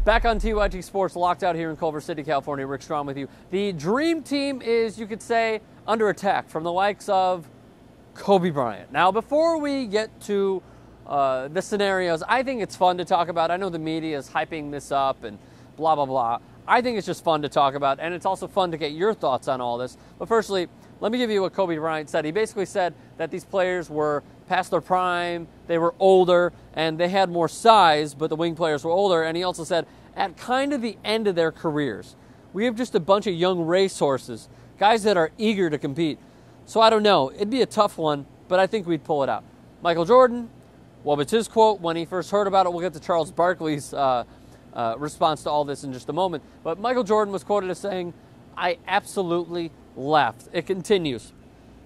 Back on TYT Sports, locked out here in Culver City, California. Rick Strom with you. The dream team is, you could say, under attack from the likes of Kobe Bryant. Now, before we get to the scenarios, I think it's fun to talk about. I know the media is hyping this up and blah, blah, blah. I think it's just fun to talk about, and it's also fun to get your thoughts on all this. But firstly, let me give you what Kobe Bryant said. He basically said that these players were past their prime, they were older, and they had more size, but the wing players were older. And he also said, at kind of the end of their careers, we have just a bunch of young racehorses, guys that are eager to compete. So I don't know. It'd be a tough one, but I think we'd pull it out. Michael Jordan, well, it's his quote when he first heard about it. We'll get to Charles Barkley's response to all this in just a moment. But Michael Jordan was quoted as saying, I absolutely laughed. It continues.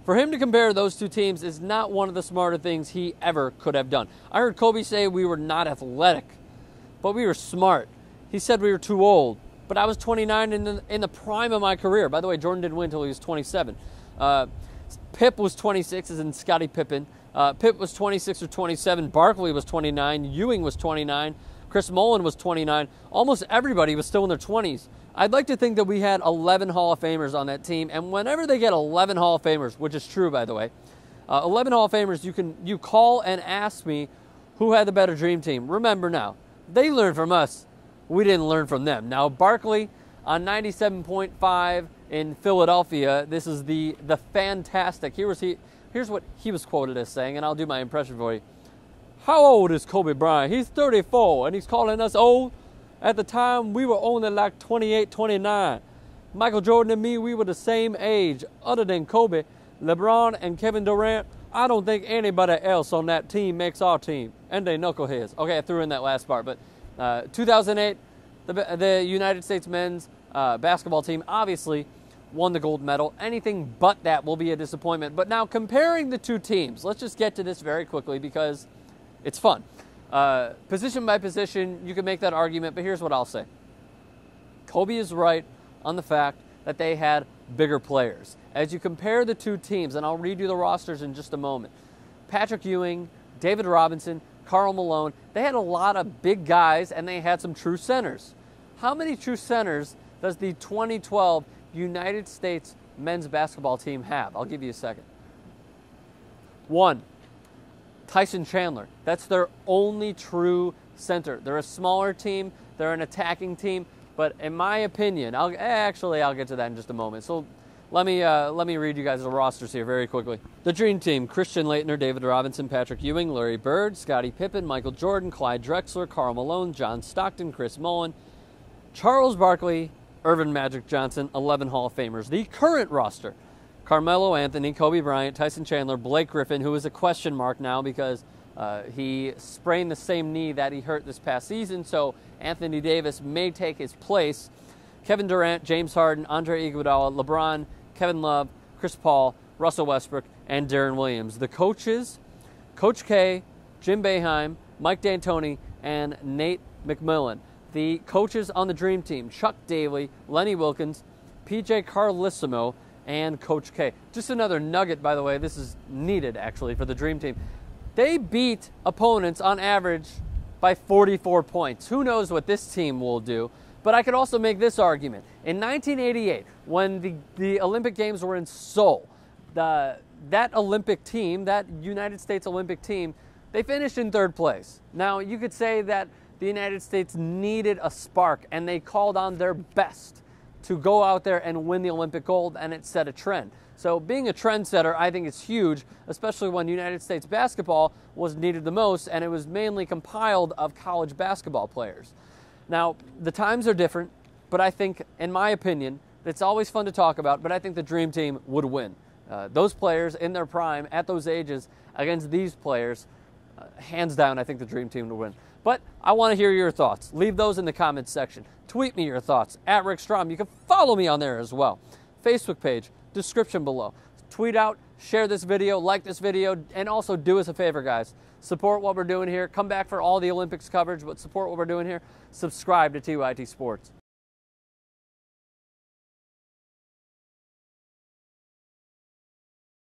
For him to compare those two teams is not one of the smarter things he ever could have done. I heard Kobe say we were not athletic, but we were smart. He said we were too old, but I was 29 in the prime of my career. By the way, Jordan didn't win until he was 27. Pip was 26, as in Scottie Pippen. Pip was 26 or 27. Barkley was 29. Ewing was 29. Chris Mullin was 29. Almost everybody was still in their 20s. I'd like to think that we had 11 Hall of Famers on that team, and whenever they get 11 Hall of Famers, which is true, by the way, 11 Hall of Famers, you call and ask me who had the better dream team. Remember now, they learned from us. We didn't learn from them. Now, Barkley on 97.5 in Philadelphia, this is the fantastic. Here's what he was quoted as saying, and I'll do my impression for you. How old is Kobe Bryant? He's 34, and he's calling us old? At the time, we were only like 28, 29. Michael Jordan and me, we were the same age. Other than Kobe, LeBron, and Kevin Durant, I don't think anybody else on that team makes our team. And they knuckleheads. Okay, I threw in that last part, but 2008, the United States men's basketball team obviously won the gold medal. Anything but that will be a disappointment. But now, comparing the two teams, let's just get to this very quickly because it's fun. Position by position, you can make that argument, but here's what I'll say. Kobe is right on the fact that they had bigger players. As you compare the two teams, and I'll read you the rosters in just a moment, Patrick Ewing, David Robinson, Karl Malone, they had a lot of big guys, and they had some true centers. How many true centers does the 2012 United States men's basketball team have? I'll give you a second. One. Tyson Chandler. That's their only true center. They're a smaller team. They're an attacking team. But in my opinion, I'll get to that in just a moment. So let me read you guys the rosters here very quickly. The dream team: Christian Laettner, David Robinson, Patrick Ewing, Larry Bird, Scottie Pippen, Michael Jordan, Clyde Drexler, Karl Malone, John Stockton, Chris Mullin, Charles Barkley, Irvin Magic Johnson, 11 Hall of Famers. The current roster: Carmelo Anthony, Kobe Bryant, Tyson Chandler, Blake Griffin, who is a question mark now because he sprained the same knee that he hurt this past season, so Anthony Davis may take his place. Kevin Durant, James Harden, Andre Iguodala, LeBron, Kevin Love, Chris Paul, Russell Westbrook, and Deron Williams. The coaches: Coach K, Jim Boeheim, Mike D'Antoni, and Nate McMillan. The coaches on the Dream Team: Chuck Daly, Lenny Wilkins, PJ Carlissimo, and Coach K. Just another nugget, by the way. This is needed, actually, for the Dream Team. They beat opponents on average by 44 points. Who knows what this team will do? But I could also make this argument. In 1988, when the Olympic Games were in Seoul, that Olympic team, that United States Olympic team, they finished in third place. Now, you could say that the United States needed a spark, and they called on their best to go out there and win the Olympic gold, and it set a trend. So being a trendsetter, I think is huge, especially when United States basketball was needed the most, and it was mainly compiled of college basketball players. Now, the times are different, but I think, in my opinion, it's always fun to talk about, but I think the Dream Team would win. Those players in their prime, at those ages, against these players, hands down, I think the Dream Team would win. But I want to hear your thoughts. Leave those in the comments section. Tweet me your thoughts, at Rick Strom. You can follow me on there as well. Facebook page, description below. Tweet out, share this video, like this video, and also do us a favor, guys. Support what we're doing here. Come back for all the Olympics coverage, but support what we're doing here. Subscribe to TYT Sports.